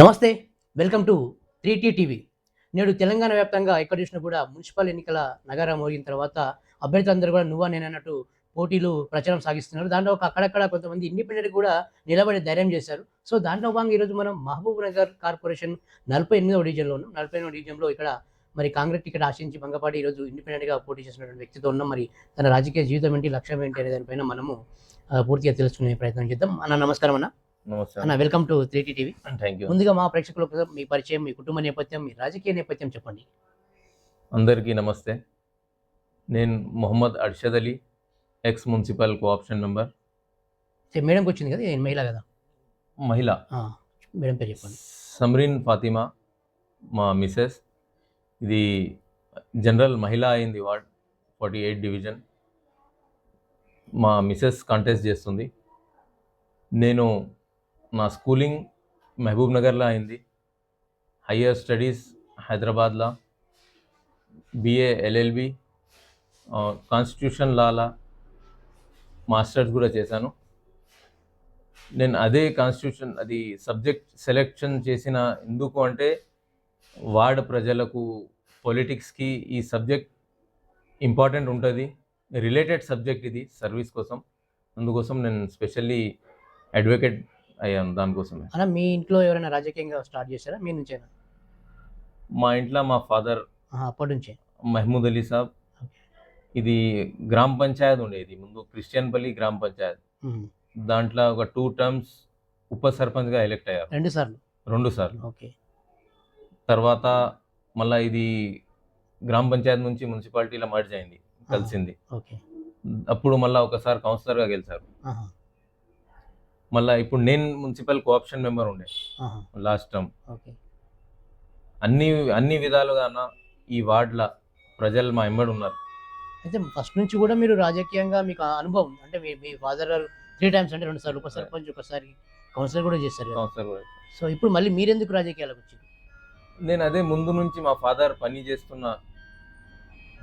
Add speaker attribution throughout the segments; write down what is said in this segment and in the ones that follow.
Speaker 1: నమస్తే. Welcome to 3T TV. నేడు తెలంగాణ వ్యాప్తంగా ఎక్కడ చూసినా కూడా మున్సిపల్ ఎన్నికల నగారా మోగిన తర్వాత అభ్యర్థులందరూ కూడా నువ్వా నేనన్నట్టు పోటీలు ప్రచారం సాగిస్తున్నారు. దాంట్లో అక్కడక్కడ కొంతమంది ఇండిపెండెంట్ కూడా నిలబడి ధైర్యం చేశారు. సో, దాంట్లో భాగంగా ఈరోజు మనం మహబూబ్‌నగర్ కార్పొరేషన్ 48వ డివిజన్‌లో ఉన్నాం. 48వ డివిజన్‌లో ఇక్కడ మరి కాంగ్రెస్ టికెట్ ఆశించి భంగపడి ఈరోజు ఇండిపెండెంట్‌గా పోటీ చేసినటువంటి వ్యక్తితో ఉన్నాం. మరి తన రాజకీయ జీవితం ఏంటి, లక్ష్యం ఏంటి అనే దానిపైన మనము పూర్తిగా తెలుసుకునే ప్రయత్నం చేద్దాం. అన్న నమస్కారం అన్న.
Speaker 2: నమస్తే
Speaker 1: అన్న welcome to 3T TV.
Speaker 2: Thank you.
Speaker 1: ముందుగా మా ప్రేక్షకులకు మీ పరిచయం, మీ కుటుంబ నేపథ్యం, మీ రాజకీయ నేపథ్యం చెప్పండి.
Speaker 2: అందరికీ నమస్తే. నేను Mohammed Arshad Ali, ex municipal co-option member.
Speaker 1: మేడంకి వచ్చింది కదా, నేను మహిళ కదా.
Speaker 2: మహిళ
Speaker 1: మేడం పేరు చెప్పండి.
Speaker 2: సమ్రీన్ ఫాతిమా మా మిసెస్. ఇది జనరల్ మహిళ అయింది వార్డ్ 48 డివిజన్. మా మిసెస్ కాంటెస్ట్ చేస్తుంది. నేను నా స్కూలింగ్ మహబూబ్ నగర్లో అయింది. హయ్యర్ స్టడీస్ హైదరాబాద్లో, బిఏ ఎల్ఎల్బి కాన్స్టిట్యూషన్ లాలా మాస్టర్స్ కూడా చేశాను. నేను అదే కాన్స్టిట్యూషన్ అది సబ్జెక్ట్ సెలెక్షన్ చేసిన ఎందుకు అంటే వార్డ్ ప్రజలకు పొలిటిక్స్కి ఈ సబ్జెక్ట్ ఇంపార్టెంట్ ఉంటుంది. రిలేటెడ్ సబ్జెక్ట్ ఇది సర్వీస్ కోసం. అందుకోసం నేను స్పెషల్లీ అడ్వకేట్ అయ్యాను దానికోసమే.
Speaker 1: అన్న, మీ ఇంట్లో ఎవరైనా రాజకీయంగా స్టార్ట్ చేశారా, మీ నుంచేనా?
Speaker 2: మా ఇంట్లో మా ఫాదర్
Speaker 1: అప్పటి నుంచే.
Speaker 2: మహమూద్ అలీ సాబ్. ఇది గ్రామ పంచాయత్ ఉండేది ముందు, క్రిస్టియన్పల్లి గ్రామ పంచాయత్. దాంట్లో ఒక 2 టర్మ్స్ ఉప సర్పంచ్గా ఎలెక్ట్ అయ్యారు. 2 సార్లు.
Speaker 1: ఓకే.
Speaker 2: తర్వాత మళ్ళీ ఇది గ్రామ పంచాయత్ నుంచి మున్సిపాలిటీలో మర్జ్ అయింది, కలిసింది.
Speaker 1: ఓకే.
Speaker 2: అప్పుడు మళ్ళీ ఒకసారి కౌన్సిలర్గా గెలిచారు. మళ్ళీ ఇప్పుడు నేను మున్సిపల్ కోఆప్షన్ మెంబర్ ఉండే లాస్ట్ టర్మ్.
Speaker 1: ఓకే.
Speaker 2: అన్ని విధాలుగా ఈ వార్డులో ప్రజలు మా ఎంబడి ఉన్నారు.
Speaker 1: అయితే ఫస్ట్ నుంచి కూడా మీరు రాజకీయంగా మీకు అనుభవం ఉంది. అంటే మీ ఫాదర్ 3 టైమ్స్, అంటే 2 సార్లు ఉప సర్పంచ్, ఒకసారి కౌన్సిలర్ కూడా చేశారు కదా.
Speaker 2: కౌన్సిలర్ కూడా.
Speaker 1: సో ఇప్పుడు మళ్ళీ మీరెందుకు రాజకీయాలకు వచ్చారు?
Speaker 2: నేను అదే ముందు నుంచి మా ఫాదర్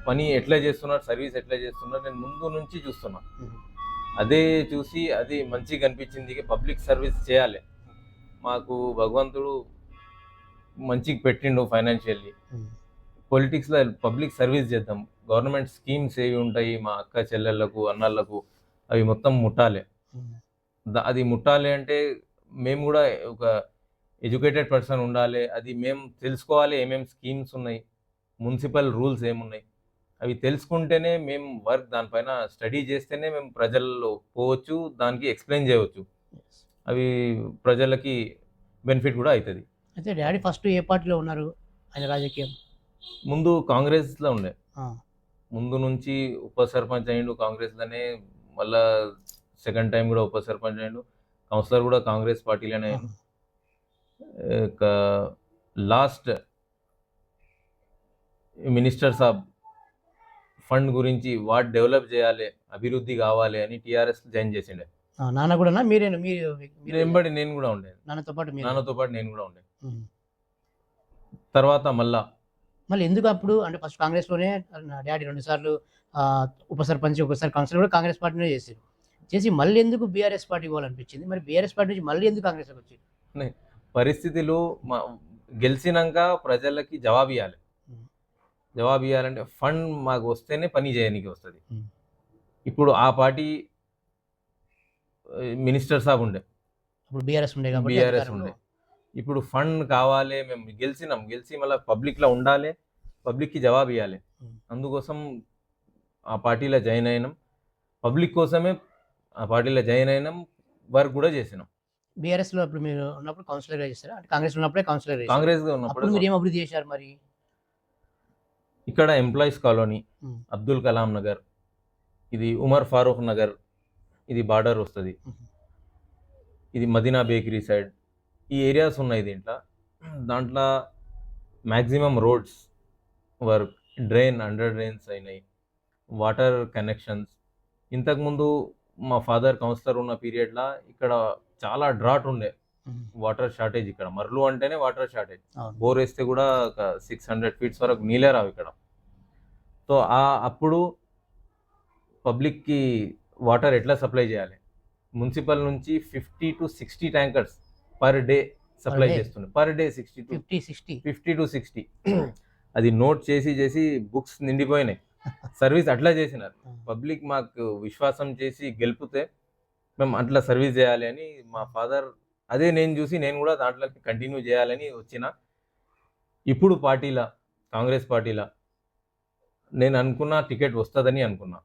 Speaker 2: పని ఎట్లా చేస్తున్నారు, సర్వీస్ ఎట్లా చేస్తున్నారు, నేను ముందు నుంచి చూస్తున్నా. అదే చూసి అది మంచిగా అనిపించింది. పబ్లిక్ సర్వీస్ చేయాలి, మాకు భగవంతుడు మంచిగా పెట్టిండు ఫైనాన్షియల్లీ. పొలిటిక్స్లో పబ్లిక్ సర్వీస్ చేద్దాం. గవర్నమెంట్ స్కీమ్స్ ఏవి ఉంటాయి మా అక్క చెల్లెళ్ళకు, అన్నళ్ళకు, అవి మొత్తం ముట్టాలి. అది ముట్టాలి అంటే మేము కూడా ఒక ఎడ్యుకేటెడ్ పర్సన్ ఉండాలి. అది మేము తెలుసుకోవాలి, ఏమేమి స్కీమ్స్ ఉన్నాయి, మున్సిపల్ రూల్స్ ఏమున్నాయి, అవి తెలుసుకుంటేనే మేము వర్క్ దానిపైన స్టడీ చేస్తేనే మేము ప్రజల్లో పోవచ్చు, దానికి ఎక్స్ప్లెయిన్ చేయవచ్చు. అవి ప్రజలకి బెనిఫిట్ కూడా అవుతుంది.
Speaker 1: అయితే డాడీ ఫస్ట్ ఏ పార్టీలో ఉన్నారు ఆయన రాజకీయం?
Speaker 2: ముందు కాంగ్రెస్లో ఉండే, ముందు నుంచి ఉప సర్పంచ్ అయ్యిండు కాంగ్రెస్లోనే. మళ్ళా సెకండ్ టైం కూడా ఉప సర్పంచ్ అయ్యిండు. కౌన్సిలర్ కూడా కాంగ్రెస్ పార్టీలోనే అయ్యిండు. లాస్ట్ మినిస్టర్ సాబ్ ఫండ్ గురించి వార్డ్ డెవలప్ చేయాలి, అభివృద్ధి కావాలి అని టీఆర్ఎస్ జాయిన్ చేసిండే.
Speaker 1: నాన్న కూడా
Speaker 2: వెంబడి నేను కూడా ఉండే, నాన్నతో పాటు నేను కూడా ఉండే. తర్వాత మళ్ళీ
Speaker 1: ఎందుకు అప్పుడు, అంటే ఫస్ట్ కాంగ్రెస్లోనే డాడీ 2 సార్లు ఉప సర్పంచ్, ఒకసారి కౌన్సిలర్ కూడా కాంగ్రెస్ పార్టీనే చేసి మళ్ళీ ఎందుకు బీఆర్ఎస్ పార్టీ పోవాలనిపించింది? మరి బీఆర్ఎస్ పార్టీ నుంచి మళ్ళీ ఎందుకు కాంగ్రెస్లోకి వచ్చింది?
Speaker 2: పరిస్థితులు గెలిచినాక ప్రజలకి జవాబు ఇవ్వాలంటే ఫండ్ మాకు వస్తేనే పని చేయడానికి వస్తుంది. ఇప్పుడు ఆ పార్టీ మినిస్టర్ సాబ్ ఉండే,
Speaker 1: ఇప్పుడు బీఆర్ఎస్ ఉండే.
Speaker 2: ఇప్పుడు ఫండ్ కావాలి, మేము గెలిచి మళ్ళీ పబ్లిక్లో ఉండాలి, పబ్లిక్కి జవాబు ఇవ్వాలి. అందుకోసం ఆ పార్టీలో జాయిన్ అయినాం. పబ్లిక్ కోసమే ఆ పార్టీలో జాయిన్ అయినాం, వర్క్ కూడా చేసినాం.
Speaker 1: బీఆర్ఎస్లో ఇప్పుడు మీరు ఉన్నప్పుడు కౌన్సిలర్గా చేశారా? అంటే కాంగ్రెస్ ఉన్నప్పుడే
Speaker 2: కాంగ్రెస్గా ఉన్నప్పుడు
Speaker 1: మీరు ఏం అభివృద్ధి చేశారు మరి?
Speaker 2: ఇక్కడ ఎంప్లాయీస్ కాలనీ, అబ్దుల్ కలాం నగర్, ఇది ఉమర్ ఫారూక్ నగర్, ఇది బార్డర్ వస్తుంది, ఇది మదీనా బేకరీ సైడ్, ఈ ఏరియాస్ ఉన్నాయి. దాంట్లో maximum roads work, under drains అయినాయి, వాటర్ కనెక్షన్స్. ఇంతకుముందు మా ఫాదర్ కౌన్సిలర్ ఉన్న పీరియడ్లో ఇక్కడ చాలా డ్రాట్ ఉండే, వాటర్ షార్టేజ్. ఇక్కడ మర్లు అంటేనే వాటర్ షార్టేజ్. బోర్ వేస్తే కూడా ఒక 600 ఫీట్స్ వరకు నీళ్ళే రావు ఇక్కడ. సో అప్పుడు పబ్లిక్కి వాటర్ ఎట్లా సప్లై చేయాలి, మున్సిపల్ నుంచి 50 to 60 tankers per day supply
Speaker 1: day?
Speaker 2: చేస్తుండే పర్ డే
Speaker 1: 50-60.
Speaker 2: 50 to 60 అది నోట్ చేసి చేసి బుక్స్ నిండిపోయినాయి. సర్వీస్ అట్లా చేసినారు. పబ్లిక్ మాకు విశ్వాసం చేసి గెలిపితే మేము అట్లా సర్వీస్ చేయాలి అని మా ఫాదర్, అదే నేను చూసి నేను కూడా దాంట్లోకి కంటిన్యూ చేయాలని వచ్చిన. ఇప్పుడు పార్టీలా, కాంగ్రెస్ పార్టీలా నేను అనుకున్న టికెట్ వస్తుందని అనుకున్నా.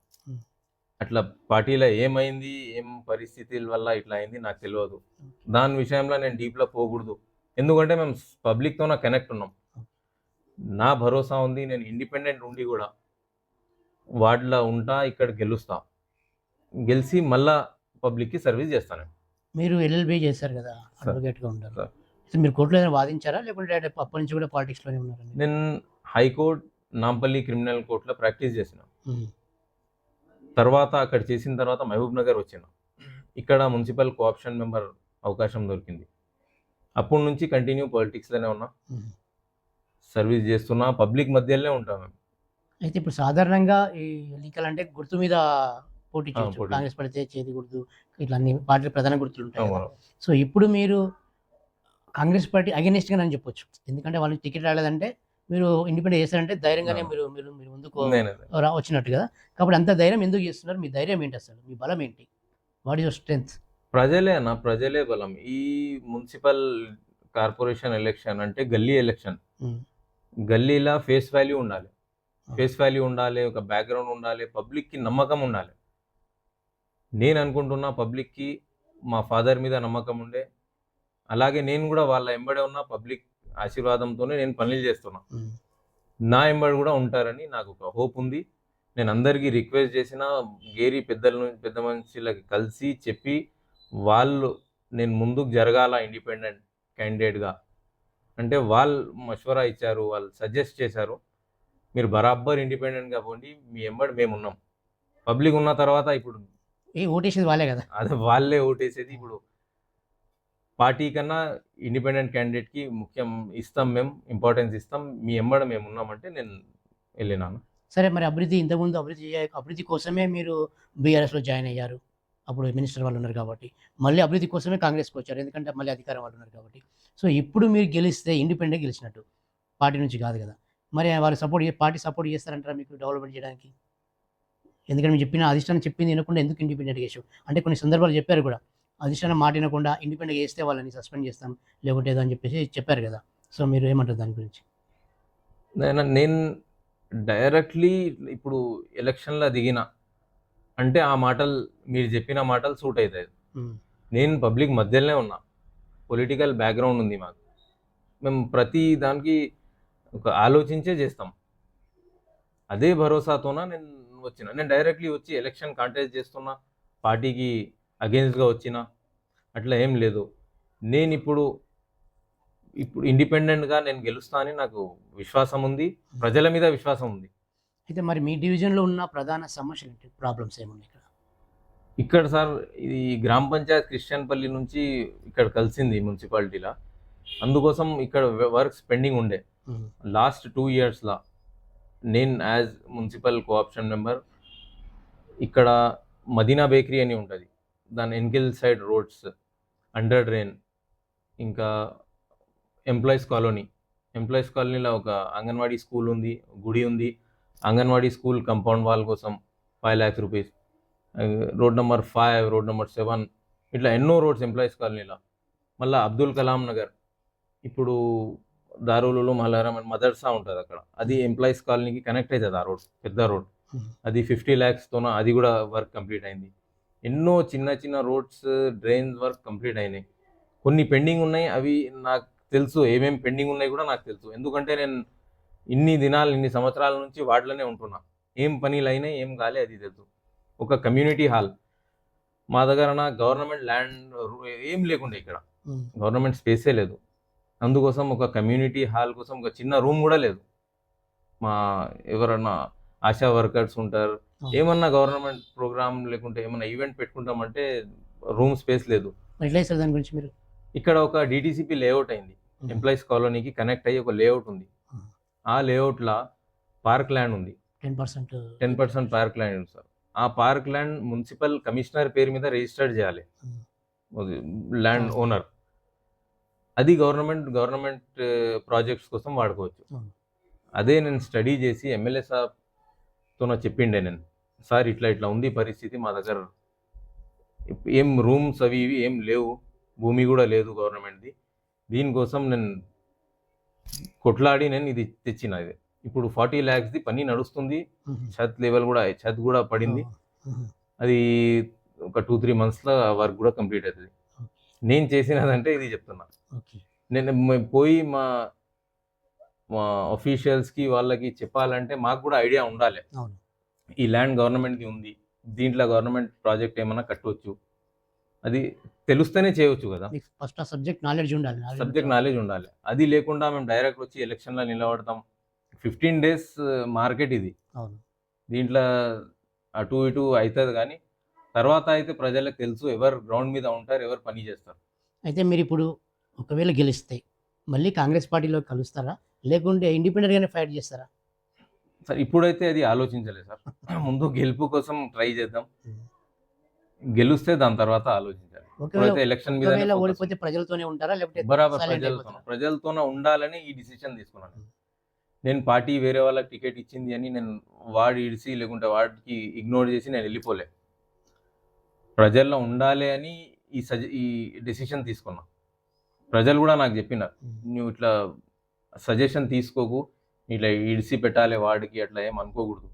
Speaker 2: అట్లా పార్టీలో ఏమైంది, ఏం పరిస్థితుల వల్ల ఇట్లా అయింది నాకు తెలియదు. దాని విషయంలో నేను డీప్లో పోకూడదు, ఎందుకంటే మేము పబ్లిక్తోనే కనెక్ట్ ఉన్నాం. నా భరోసా ఉంది, నేను ఇండిపెండెంట్ ఉండి కూడా వార్డులో ఉంటా, ఇక్కడ గెలుస్తా, గెలిచి మళ్ళా పబ్లిక్కి సర్వీస్ చేస్తాను.
Speaker 1: మీరు ఎల్ఎల్బి చేశారు కదా, అడ్వకేట్గా ఉంటారు.
Speaker 2: సార్.
Speaker 1: సో మీరు కోర్టులో ఏదైనా వాదించారా, లేకుంటే డైరెక్ట్ అప్పటి నుంచి కూడా పాలిటిక్స్లోనే ఉన్నారా?
Speaker 2: నేను హైకోర్టు, నాంపల్లి క్రిమినల్ కోర్టులో ప్రాక్టీస్ చేసిన. తర్వాత అక్కడ చేసిన తర్వాత మహబూబ్ నగర్ వచ్చిన. ఇక్కడ మున్సిపల్ కోఆప్షన్ మెంబర్ అవకాశం దొరికింది. అప్పటి నుంచి కంటిన్యూ పాలిటిక్స్లోనే ఉన్నా, సర్వీస్ చేస్తున్నా, పబ్లిక్ మధ్యలోనే ఉంటాం మేము.
Speaker 1: అయితే ఇప్పుడు సాధారణంగా ఈ ఎన్నికలు అంటే గుర్తు మీద పోటీ చేయొచ్చు.
Speaker 2: పోటీ.
Speaker 1: కాంగ్రెస్ పడితే చేతి గుర్తు, ఇట్లా అన్ని పార్టీ ప్రధాన గుర్తులు ఉంటాయి కదా.
Speaker 2: అవును.
Speaker 1: సో ఇప్పుడు మీరు కాంగ్రెస్ పార్టీ అగెనిస్ట్గా అని చెప్పొచ్చు, ఎందుకంటే వాళ్ళకి టికెట్ రాలేదంటే మీరు ఇండిపెండెంట్ చేస్తారంటే ధైర్యంగానే
Speaker 2: అవును.
Speaker 1: మీరు మీరు మీరు ముందుకు
Speaker 2: నేనే.
Speaker 1: వచ్చినట్టు కదా. కాబట్టి అంత ధైర్యం ఎందుకు చేస్తున్నారు? మీ ధైర్యం ఏంటి అసలు? మీ బలం ఏంటి? What is your strength?
Speaker 2: ప్రజలే అన్న, ప్రజలే బలం. ఈ మున్సిపల్ కార్పొరేషన్ ఎలక్షన్ అంటే గల్లీ ఎలక్షన్. గల్లీలా ఫేస్ వాల్యూ ఉండాలి, ఫేస్ వాల్యూ ఉండాలి, ఒక బ్యాక్గ్రౌండ్ ఉండాలి, పబ్లిక్కి నమ్మకం ఉండాలి. నేను అనుకుంటున్నా పబ్లిక్కి మా ఫాదర్ మీద నమ్మకం ఉండే, అలాగే నేను కూడా వాళ్ళ ఎంబడే ఉన్న పబ్లిక్ ఆశీర్వాదంతోనే నేను పనులు చేస్తున్నా. నా ఎంబడి కూడా ఉంటారని నాకు ఒక హోప్ ఉంది. నేను అందరికీ రిక్వెస్ట్ చేసిన, గేరి పెద్ద మనుషులకి కలిసి చెప్పి వాళ్ళు నేను ముందుకు జరగాల ఇండిపెండెంట్ క్యాండిడేట్గా అంటే వాళ్ళు మషవరా ఇచ్చారు, వాళ్ళు సజెస్ట్ చేశారు, మీరు బరాబర్ ఇండిపెండెంట్గా పోండి, మీ ఎంబడి మేము ఉన్నాం. పబ్లిక్ ఉన్న తర్వాత ఇప్పుడు
Speaker 1: ఓటేసేది వాళ్ళే కదా.
Speaker 2: అదే వాళ్ళే ఓటేసేది. ఇప్పుడు పార్టీ కన్నా ఇండిపెండెంట్ క్యాండిడేట్కి ముఖ్యం ఇస్తాం, మేము ఇంపార్టెన్స్ ఇస్తాం, మీ ఎంబడ మేము ఉన్నామంటే నేను వెళ్ళినాను.
Speaker 1: సరే, మరి అభివృద్ధి ఇంతకుముందు అభివృద్ధి కోసమే మీరు బీఆర్ఎస్లో జాయిన్ అయ్యారు, అప్పుడు మినిస్టర్ వాళ్ళు ఉన్నారు కాబట్టి. మళ్ళీ అభివృద్ధి కోసమే కాంగ్రెస్కి వచ్చారు, ఎందుకంటే మళ్ళీ అధికారం వాళ్ళు ఉన్నారు కాబట్టి. సో ఇప్పుడు మీరు గెలిస్తే ఇండిపెండెంట్ గెలిచినట్టు, పార్టీ నుంచి కాదు కదా. మరి వాళ్ళు పార్టీ సపోర్ట్ చేస్తారంటారా మీకు డెవలప్మెంట్ చేయడానికి? ఎందుకంటే మీరు చెప్పిన అధిష్టానం చెప్పింది వినకుండా ఎందుకు ఇండిపెండెంట్ చేసావు అంటే కొన్ని సందర్భాలు చెప్పారు కూడా, అధిష్టానం మాట వినకుండా ఇండిపెండెంట్ చేస్తే వాళ్ళని సస్పెండ్ చేస్తాం లేకుంటే ఏదో అని చెప్పేసి చెప్పారు కదా. సో మీరు ఏమంటారు దాని గురించి?
Speaker 2: నేను డైరెక్ట్లీ ఇప్పుడు ఎలక్షన్లో దిగిన అంటే ఆ మాటలు, మీరు చెప్పిన మాటలు సూట్ అవుతాయి. నేను పబ్లిక్ మధ్యలోనే ఉన్నా, పొలిటికల్ బ్యాక్గ్రౌండ్ ఉంది మాకు, మేము ప్రతి దానికి ఒక ఆలోచించే చేస్తాం. అదే భరోసాతోన నేను వచ్చిన. నేను డైరెక్ట్లీ వచ్చి ఎలక్షన్ కాంటెస్ట్ చేస్తున్నా, పార్టీకి అగెన్స్ట్గా వచ్చిన అట్లా ఏం లేదు. నేను ఇప్పుడు ఇండిపెండెంట్గా నేను గెలుస్తా అని నాకు విశ్వాసం ఉంది, ప్రజల మీద విశ్వాసం ఉంది.
Speaker 1: అయితే మరి మీ డివిజన్లో ఉన్న ప్రధాన సమస్యలు ఏంటి, ప్రాబ్లమ్స్ ఏమున్నాయి
Speaker 2: ఇక్కడ సార్, ఇది గ్రామ పంచాయత్ క్రిస్టియన్పల్లి నుంచి ఇక్కడ కలిసింది మున్సిపాలిటీలో, అందుకోసం ఇక్కడ వర్క్స్ పెండింగ్ ఉండే. లాస్ట్ 2 yearsలో నేను యాజ్ మున్సిపల్ కోఆప్షన్ మెంబర్ ఇక్కడ మదీనా బేకరీ అని ఉంటుంది, దాని ఎన్కిల్ సైడ్ రోడ్స్, అండర్ డ్రైన్, ఇంకా ఎంప్లాయీస్ కాలనీలో ఒక అంగన్వాడీ స్కూల్ ఉంది, గుడి ఉంది. అంగన్వాడీ స్కూల్ కంపౌండ్ వాల్ కోసం 5 lakhs rupees, road number 5, road number 7, ఇట్లా ఎన్నో రోడ్స్ ఎంప్లాయీస్ కాలనీలో. మళ్ళీ అబ్దుల్ కలాం నగర్, ఇప్పుడు దారులు మల్లారం అని మదర్సా ఉంటుంది అక్కడ, అది ఎంప్లాయీస్ కాలనీకి కనెక్ట్ అవుతుంది. ఆ రోడ్ పెద్ద రోడ్, అది 50 lakhsతోన అది కూడా వర్క్ కంప్లీట్ అయింది. ఎన్నో చిన్న చిన్న రోడ్స్, డ్రైన్స్ వర్క్ కంప్లీట్ అయినాయి. కొన్ని పెండింగ్ ఉన్నాయి, అవి నాకు తెలుసు, ఏమేమి పెండింగ్ ఉన్నాయి కూడా నాకు తెలుసు, ఎందుకంటే నేను ఇన్ని సంవత్సరాల నుంచి వాటిలోనే ఉంటున్నా. ఏం పనులు అయినాయి, ఏం కాలే అది తెలుసు. ఒక కమ్యూనిటీ హాల్ మా దగ్గర గవర్నమెంట్ ల్యాండ్ ఏం లేకుండే, ఇక్కడ గవర్నమెంట్ స్పేసే లేదు, అందుకోసం ఒక కమ్యూనిటీ హాల్ కోసం ఒక చిన్న రూమ్ కూడా లేదు. మా ఎవరన్నా ఆశా వర్కర్స్ ఉంటారు, ఏమన్నా గవర్నమెంట్ ప్రోగ్రామ్ లేకుంటే ఏమన్నా ఈవెంట్ పెట్టుకుంటామంటే రూమ్ స్పేస్ లేదు.
Speaker 1: దాని గురించి మీరు
Speaker 2: ఇక్కడ ఒక డిటిసిపి లేఅవుట్ అయింది, ఎంప్లాయీస్ కాలనీకి కనెక్ట్ అయ్యి ఒక లేఅవుట్ ఉంది. ఆ లేఅవుట్లో పార్క్ ల్యాండ్ ఉంది, 10% పార్క్ ల్యాండ్ ఉంది సార్. ఆ పార్క్ ల్యాండ్ మున్సిపల్ కమిషనర్ పేరు మీద రిజిస్టర్డ్ చేయాలి ల్యాండ్ ఓనర్. అది గవర్నమెంట్ ప్రాజెక్ట్స్ కోసం వాడుకోవచ్చు.
Speaker 1: అవును.
Speaker 2: అదే నేను స్టడీ చేసి ఎమ్మెల్యే సాబ్‌తో చెప్పిండే నేను. సార్ ఇట్లా ఇట్లా ఉంది పరిస్థితి మా దగ్గర. ఏం రూమ్స్ అవి ఇవి ఏం లేవు. భూమి కూడా లేదు గవర్నమెంట్‌ది. దీనికోసం నేను కొట్లాడి నేను ఇది తెచ్చిన ఇది. ఇప్పుడు 40 లాక్స్‌ది పని నడుస్తుంది.
Speaker 1: హుహు.
Speaker 2: ఛత్ కూడా పడింది.
Speaker 1: హుహు.
Speaker 2: అది ఒక 2, 3 మంత్స్‌లో వర్క్ కూడా కంప్లీట్ అయితది.
Speaker 1: ఓకే.
Speaker 2: నేను చేసినదంటే ఇది చెప్తున్నా.
Speaker 1: ఓకే.
Speaker 2: నేను పోయి మా ఆఫీషియల్స్‌కి వాళ్ళకి చెప్పాలంటే మాకు కూడా ఐడియా ఉండాలి.
Speaker 1: అవును.
Speaker 2: ఈ ల్యాండ్ గవర్నమెంట్‌ది ఉంది. దీంట్లో గవర్నమెంట్ ప్రాజెక్ట్ ఏమన్నా కట్టొచ్చు. అది తెలుస్తేనే చేయొచ్చు కదా!
Speaker 1: మీకు ఫస్ట్ ఆ సబ్జెక్ట్ నాలెడ్జ్ ఉండాలి.
Speaker 2: సబ్జెక్ట్ నాలెడ్జ్ ఉండాలి. అది లేకుండా మేము డైరెక్ట్ వచ్చి ఎలక్షన్‌లో నిలబడతాం. 15 డేస్ మార్కెట్ ఇది.
Speaker 1: అవును.
Speaker 2: దీంట్లో అటు ఇటు అయితది గానీ, తర్వాత అయితే ప్రజలకు తెలుసు ఎవరు గ్రౌండ్ మీద ఉంటారు, ఎవరు పని చేస్తారు.
Speaker 1: అయితే మీరిప్పుడు ఒకవేళ గెలిస్తే మళ్ళీ కాంగ్రెస్ పార్టీలో కలుస్తారా? లేకుంటే ఇండిపెండెంట్‌గానే ఫైట్ చేస్తారా?
Speaker 2: సార్ ఇప్పుడైతే అది ఆలోచించలేదు సార్. ముందు గెలుపు కోసం ట్రై చేద్దాం.
Speaker 1: హ్మ్.
Speaker 2: గెలుస్తే దాని తర్వాత ఆలోచించాలి.
Speaker 1: ఒకవేళ
Speaker 2: ఇప్పుడైతే ఎలక్షన్ మీదనే
Speaker 1: ఒకవేళ
Speaker 2: ఫోకస్.
Speaker 1: ఓడిపోతే ప్రజలతోనే ఉంటారా? లేకపోతే
Speaker 2: బరాబర్
Speaker 1: సైలెంట్ అయిపోతారా?
Speaker 2: ప్రజలతోనే ఉండాలని ఈ డిసిషన్ తీసుకున్నాను. నేను పార్టీ వేరే వాళ్ళకి టికెట్ ఇచ్చింది అని నేను వాడు ఇడిసి లేకుంటే వాడికి ఇగ్నోర్ చేసి నేను వెళ్ళిపోలే. ప్రజల్లో ఉండాలి అని ఈ డెసిషన్ తీసుకున్నా. ప్రజలు కూడా నాకు చెప్పినారు.
Speaker 1: హ్మ్.
Speaker 2: నువ్వు ఇట్లా సజెషన్ తీసుకోకు. ఇట్లా ఇడిసి పెట్టాలి వాడికి అట్లా ఏం అనుకోకూడదు.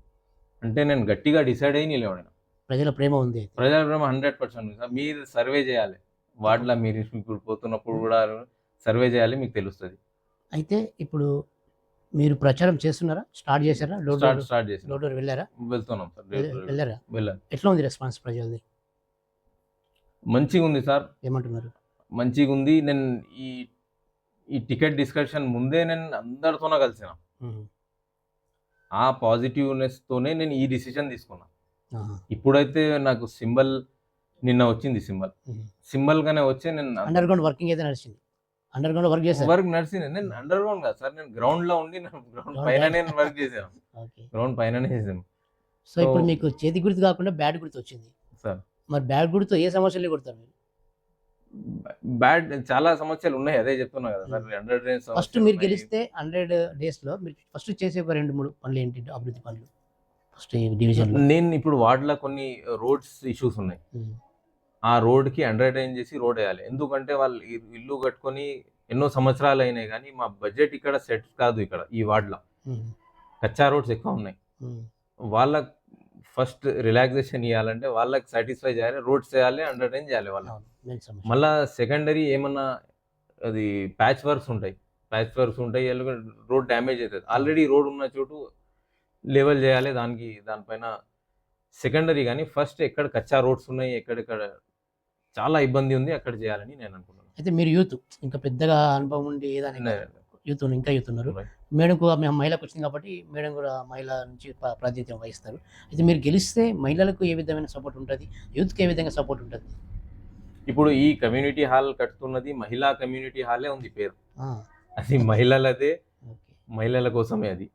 Speaker 2: అంటే నేను గట్టిగా డిసైడ్ అయ్యి నిలబడిన.
Speaker 1: ప్రజల ప్రేమ ఉంది అయితే.
Speaker 2: ప్రజల ప్రేమ 100% ఉంది సార్. మీరు సర్వే చేయాలి. వార్డ్‌లో మీరు ఇప్పుడు పోతున్నప్పుడు కూడా సర్వే చేయాలి మీకు తెలుస్తది.
Speaker 1: అయితే ఇప్పుడు మీరు ప్రచారం చేస్తున్నారా? స్టార్ట్ చేశారా?
Speaker 2: స్టార్ట్ చేసినాం.
Speaker 1: డోర్ డోర్ వెళ్లారా?
Speaker 2: వెళ్తున్నాం సార్.
Speaker 1: వెళ్లారా?
Speaker 2: వెళ్ళాలి.
Speaker 1: ఎట్లా ఉంది రెస్పాన్స్ ప్రజలది?
Speaker 2: మంచిగుంది సార్.
Speaker 1: ఏమంటున్నారు?
Speaker 2: మంచిగుంది. నేను ఈ టికెట్ డిస్కషన్ ముందే నేను అందరితోనే కలిసిన.
Speaker 1: హుహు.
Speaker 2: ఆ పాజిటివ్‌నెస్‌తోనే నేను ఈ డిసిషన్ తీసుకున్నా.
Speaker 1: ఆహా!
Speaker 2: ఇప్పుడైతే నాకు సింబల్ నిన్న వచ్చింది సింబల్.
Speaker 1: హుహు.
Speaker 2: సింబల్‌గానే వచ్చి నేను
Speaker 1: అండర్ గ్రౌండ్ వర్కింగ్ అయితే నడిచింది. అండర్ గ్రౌండ్ వర్క్ చేశారు.
Speaker 2: వర్క్ నడిచింది. నేను అండర్ గ్రౌండ్ కాదు సార్. నేను గ్రౌండ్‌లో ఉండి గ్రౌండ్ పైననే నేను వర్క్ చేశాను.
Speaker 1: ఓకే.
Speaker 2: గ్రౌండ్ పైననే చేశాను.
Speaker 1: సో ఇప్పుడు మీకు చేతి గుర్తు కాకుండా బ్యాట్ గుర్తు వచ్చింది.
Speaker 2: సార్
Speaker 1: మరి బ్యాట్ గుర్తుతో ఏ సమస్యలు కొడతారు మీరు?
Speaker 2: బ్యాడ్ చాలా సమస్యలు ఉన్నాయి. అదే చెప్తున్నా కదా సార్. 100 డేస్
Speaker 1: ఫస్ట్ మీరు గెలిస్తే 100 డేస్‌లో మీరు ఫస్ట్ చేసే ఒక 2, 3 పనులు ఏంటి? అభివృద్ధి పనులు. ఫస్ట్ ఈ డివిజన్‌లో.
Speaker 2: నేను ఇప్పుడు వార్డ్‌లో కొన్ని రోడ్స్ ఇష్యూస్ ఉన్నాయి.
Speaker 1: హ్మ్.
Speaker 2: ఆ రోడ్‌కి అండర్‌టైన్ చేసి రోడ్ వేయాలి. ఎందుకంటే వాళ్ళు ఇల్లు కట్టుకొని ఎన్నో సంవత్సరాలు అయినాయి కానీ మా బడ్జెట్ ఇక్కడ సెట్ కాదు ఇక్కడ ఈ వార్డ్‌లో.
Speaker 1: హ్మ్.
Speaker 2: కచ్చా రోడ్స్ ఎక్కువ ఉన్నాయి.
Speaker 1: హ్మ్.
Speaker 2: వాళ్ళకి ఫస్ట్ రిలాక్సేషన్ ఇవ్వాలంటే వాళ్ళకి సాటిస్ఫై చేయాలి. రోడ్స్ వేయాలి, అండర్‌టైన్ చేయాలి వాళ్ళకి.
Speaker 1: అవును. మెయిన్ సమస్య.
Speaker 2: మళ్ళా సెకండరీ ఏమన్నా అది ప్యాచ్ వర్క్స్ ఉంటాయి. రోడ్ డ్యామేజ్ అవుతది. ఆల్రెడీ రోడ్ ఉన్న చోటు లెవెల్ చేయాలి. దానిపైన సెకండరీ గానీ ఫస్ట్ ఎక్కడ కచ్చా రోడ్స్ ఉన్నాయి, ఎక్కడెక్కడ చాలా ఇబ్బంది ఉంది అక్కడ చేయాలని నేను అనుకుంటున్నాను.
Speaker 1: అయితే మీరు యూత్ ఇంకా పెద్దగా అనుభవం ఉండి ఏదైనా యూత్ ఉన్నారు. మేడంకు మేము మహిళకు వచ్చింది కాబట్టి మేడం కూడా మహిళ నుంచి ప్రాతినిధ్యం వహిస్తారు. అయితే మీరు గెలిస్తే మహిళలకు ఏ విధమైన సపోర్ట్ ఉంటది? యూత్‌కి ఏ విధంగా సపోర్ట్ ఉంటది?
Speaker 2: ఇప్పుడు ఈ కమ్యూనిటీ హాల్ కడుతున్నది మహిళా కమ్యూనిటీ హాలే ఉంది పేరు.
Speaker 1: ఆ!
Speaker 2: అది మహిళలదే.
Speaker 1: ఓకే.
Speaker 2: మహిళల కోసమే అది.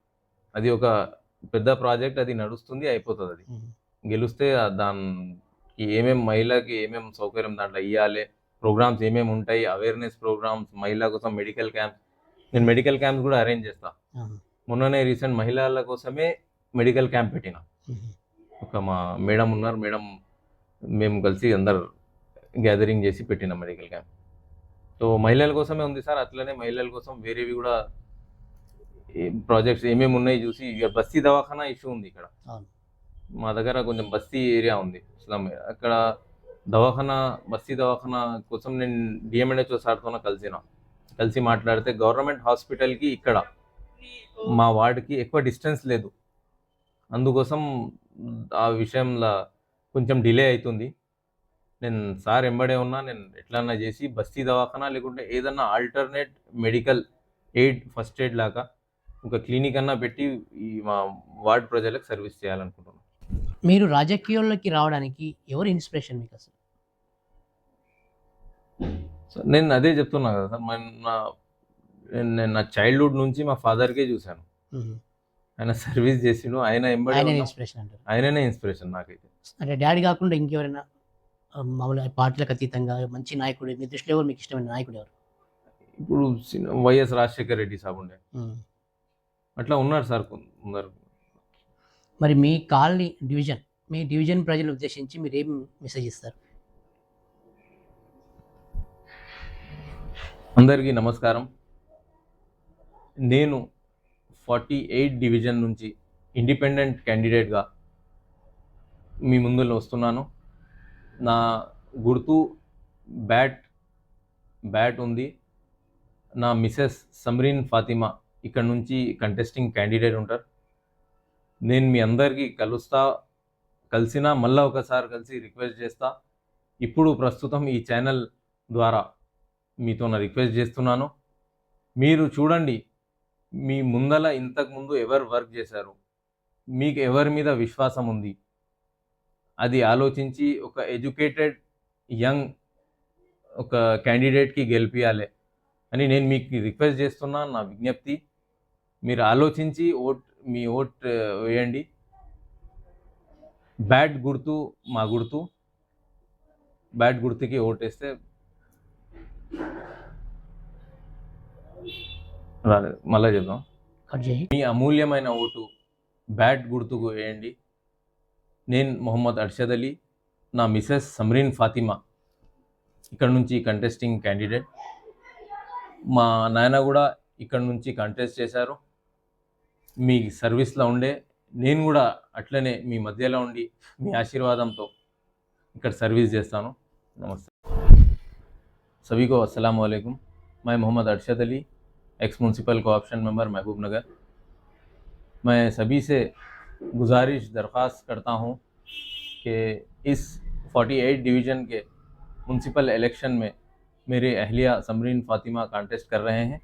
Speaker 2: అది ఒక పెద్ద ప్రాజెక్ట్. అది నడుస్తుంది, అయిపోతదది.
Speaker 1: హ్మ్.
Speaker 2: గెలిస్తే దానికి మహిళకి ఏమేం సౌకర్యం దాంట్లో ఇయ్యాలి, ప్రోగ్రామ్స్ ఏమేమి ఉంటాయి, అవేర్‌నెస్ ప్రోగ్రామ్స్, మహిళల కోసం మెడికల్ క్యాంప్స్. నేను మెడికల్ క్యాంప్స్ కూడా అరేంజ్ చేస్తా.
Speaker 1: ఆహా!
Speaker 2: మొన్ననే రీసెంట్ మహిళల కోసమే మెడికల్ క్యాంప్ పెట్టిన.
Speaker 1: హుహు.
Speaker 2: ఒక మా మేడం ఉన్నారు. మేడం మేము కలిసి అందరు గ్యాదరింగ్ చేసి పెట్టిన మెడికల్ క్యాంప్. సో మహిళల కోసమే ఉంది సార్. అట్లనే మహిళల కోసం వేరేవి కూడా ప్రాజెక్ట్స్ ఏమేమి ఉన్నాయి చూసి ఇక బస్తీ దవాఖానా ఇష్యూ ఉంది ఇక్కడ.
Speaker 1: అవును.
Speaker 2: మా దగ్గర కొంచెం బస్తీ ఏరియా ఉంది స్లమ్. అక్కడ బస్తీ దవాఖానా కోసం నేను డిఎంఎన్హెచ్ఓ సార్‌తోనే కలిసి మాట్లాడితే గవర్నమెంట్ హాస్పిటల్‌కి ఇక్కడ మా వార్డ్‌కి ఎక్కువ డిస్టెన్స్ లేదు. అందుకోసం ఆ విషయంలో కొంచెం డిలే అవుతుంది. నేను సార్ ఎంబడే ఉన్నా. నేను ఎట్లన్నా చేసి బస్తీ దవాఖానా లేకుంటే ఏదన్నా alternate medical aid, first aid లాగా ఒక క్లినిక్ అన్నా పెట్టి ఈ మా వార్డ్ ప్రజలకు సర్వీస్ చేయాలనుకుంటున్నాను.
Speaker 1: మీరు రాజకీయాల్లోకి రావడానికి ఎవరు ఇన్స్పిరేషన్ మీకు అసలు?
Speaker 2: సో నేను అదే చెప్తున్నా కదా సార్. నేను నా చైల్డ్‌హుడ్ నుంచి మా ఫాదర్‌కే చూశాను.
Speaker 1: హుహు.
Speaker 2: ఆయన సర్వీస్ చేసిండు. ఆయన ఎంబడే
Speaker 1: ఆయననే
Speaker 2: ఉన్నా.
Speaker 1: ఇన్స్పిరేషన్ అంటారు.
Speaker 2: ఆయననే ఇన్స్పిరేషన్ నాకైతే.
Speaker 1: అంటే డ్యాడీ కాకుండా ఇంకెవరైనా మామూలుగా పార్టీలకు అతీతంగా మంచి నాయకుడు మీ దృష్టిలో ఎవరు మీకు ఇష్టమైన నాయకుడు ఎవరు?
Speaker 2: ఇప్పుడు వైఎస్ రాజశేఖర్ రెడ్డి సాబ్ ఉండే, అట్లా ఉన్నారు సార్ ఉన్నారు.
Speaker 1: మరి మీ కాలనీ డివిజన్, మీ డివిజన్ ప్రజలను ఉద్దేశించి మీరు ఏం మెసేజ్ ఇస్తారు?
Speaker 2: అందరికీ నమస్కారం. నేను 48 డివిజన్ నుంచి ఇండిపెండెంట్ క్యాండిడేట్గా మీ ముందు వస్తున్నాను. నా గుర్తు బ్యాట్ ఉంది. నా మిసెస్ సమ్రీన్ ఫాతిమా ఇక్కడ నుంచి కంటెస్టింగ్ క్యాండిడేట్ ఉంటారు. నేను మీ అందరికీ కలిసినా మళ్ళీ ఒకసారి కలిసి రిక్వెస్ట్ చేస్తా. ఇప్పుడు ప్రస్తుతం ఈ ఛానల్ ద్వారా మీతో నా రిక్వెస్ట్ చేస్తున్నాను. మీరు చూడండి, మీ ముందల ఇంతకుముందు ఎవరు వర్క్ చేశారు, మీకు ఎవరి మీద విశ్వాసం ఉంది, అది ఆలోచించి ఒక ఎడ్యుకేటెడ్ యంగ్ ఒక క్యాండిడేట్కి గెలిపియాలి అని నేను మీకు రిక్వెస్ట్ చేస్తున్నాను. నా విజ్ఞప్తి, మీరు ఆలోచించి మీ ఓట్ వేయండి. బ్యాట్ గుర్తు మా గుర్తు, బ్యాట్ గుర్తుకి ఓటేస్తే రాలేదు. మళ్ళీ చెప్దాం, మీ అమూల్యమైన ఓటు బ్యాట్ గుర్తుకు వేయండి. నేను మొహమ్మద్ అర్షద్ అలీ, నా మిసెస్ సమ్రీన్ ఫాతిమా ఇక్కడ నుంచి కంటెస్టింగ్ క్యాండిడేట్. మా నాయన కూడా ఇక్కడ నుంచి కంటెస్ట్ చేశారు. మీ సర్వీస్లో ఉండే నేను కూడా అట్లనే మీ మధ్యలో ఉండి మీ ఆశీర్వాదంతో ఇక్కడ సర్వీస్ చేస్తాను. నమస్తే. सभी को अस्सलाम वालेकुम. मैं Mohammed Arshad Ali, ex municipal co-option member Mahbubnagar. मैं सभी से गुजारिश दरख्वास्त करता हूं कि इस 48 डिवीज़न के म्यूनसिपल इलेक्शन में मेरे अहलिया समरीन फ़ातिमा कॉन्टेस्ट कर रहे हैं.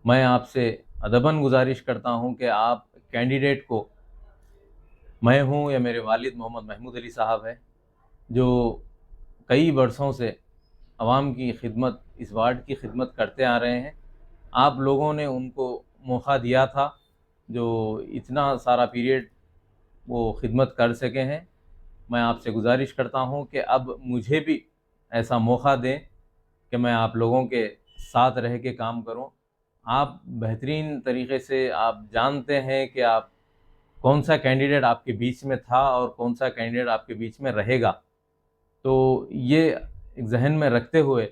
Speaker 2: मैं आपसे अदबन गुजारिश करता हूं कि आप कैंडिडेट को, मैं हूं या मेरे वालिद मोहम्मद महमूद अली साहब है, जो कई बरसों से आवाम की खिदमत, इस वार्ड की खिदमत करते आ रहे हैं. आप लोगों ने उनको मौका दिया था, जो इतना सारा पीरियड वो खिदमत कर सके हैं. मैं आपसे गुजारिश करता हूं कि अब मुझे भी ऐसा मौका दें कि मैं आप लोगों के साथ रह के काम करूं. आप बेहतरीन तरीके से आप जानते हैं कि आप कौन सा कैंडिडेट आपके बीच में था और कौन सा कैंडिडेट आपके बीच में रहेगा. तो ये एक जहन में रखते हुए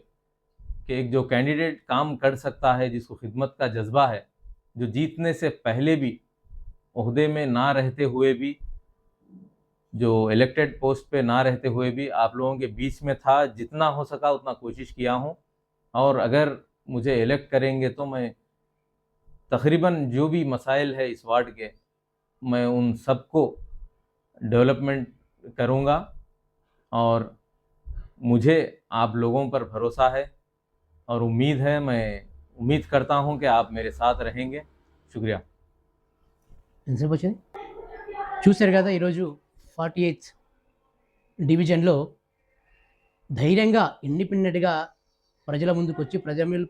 Speaker 2: कि एक जो कैंडिडेट काम कर सकता है, जिसको खिदमत का जज्बा है, जो जीतने से पहले भी ओहदे में ना रहते हुए भी, जो इलेक्टेड पोस्ट पे ना रहते हुए भी आप लोगों के बीच में था, जितना हो सका उतना कोशिश किया हूँ. और अगर मुझे इलेक्ट करेंगे तो मैं तकरीबन जो भी मसाइल है इस वार्ड के, मैं उन सबको डेवलपमेंट करूँगा. और मुझे आप लोगों पर भरोसा है और मैं उम्मीद करता हूं कि आप मेरे साथ रहेंगे. शुक्रिया.
Speaker 1: ఎంతసేపు వచ్చింది చూశారు కదా. ఈరోజు 48th డివిజన్లో ధైర్యంగా ఇండిపెండెంట్గా ప్రజల ముందుకు వచ్చి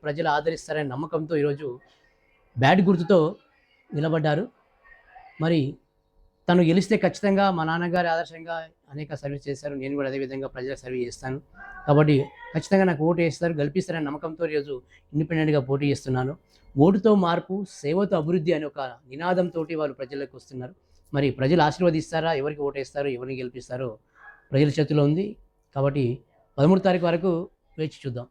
Speaker 1: ప్రజలు ఆదరిస్తారనే నమ్మకంతో ఈరోజు బ్యాట్ గుర్తుతో నిలబడ్డారు. మరి తను గెలిస్తే ఖచ్చితంగా మా నాన్నగారి ఆదర్శంగా అనేక సర్వీస్ చేశారు. నేను కూడా అదేవిధంగా ప్రజలకు సర్వీస్ చేస్తాను కాబట్టి ఖచ్చితంగా నాకు ఓటు వేస్తారు, గెలిపిస్తారనే నమ్మకంతో ఈరోజు ఇండిపెండెంట్గా పోటీ చేస్తున్నాను. ఓటుతో మార్పు, సేవతో అభివృద్ధి అనే ఒక నినాదంతో వాళ్ళు ప్రజలకు వస్తున్నారు. మరి ప్రజలు ఆశీర్వదిస్తారా, ఎవరికి ఓటు వేస్తారో, ఎవరిని గెలిపిస్తారో ప్రజల చేతిలో ఉంది. కాబట్టి 13వ తారీఖు వరకు వేచి చూద్దాం.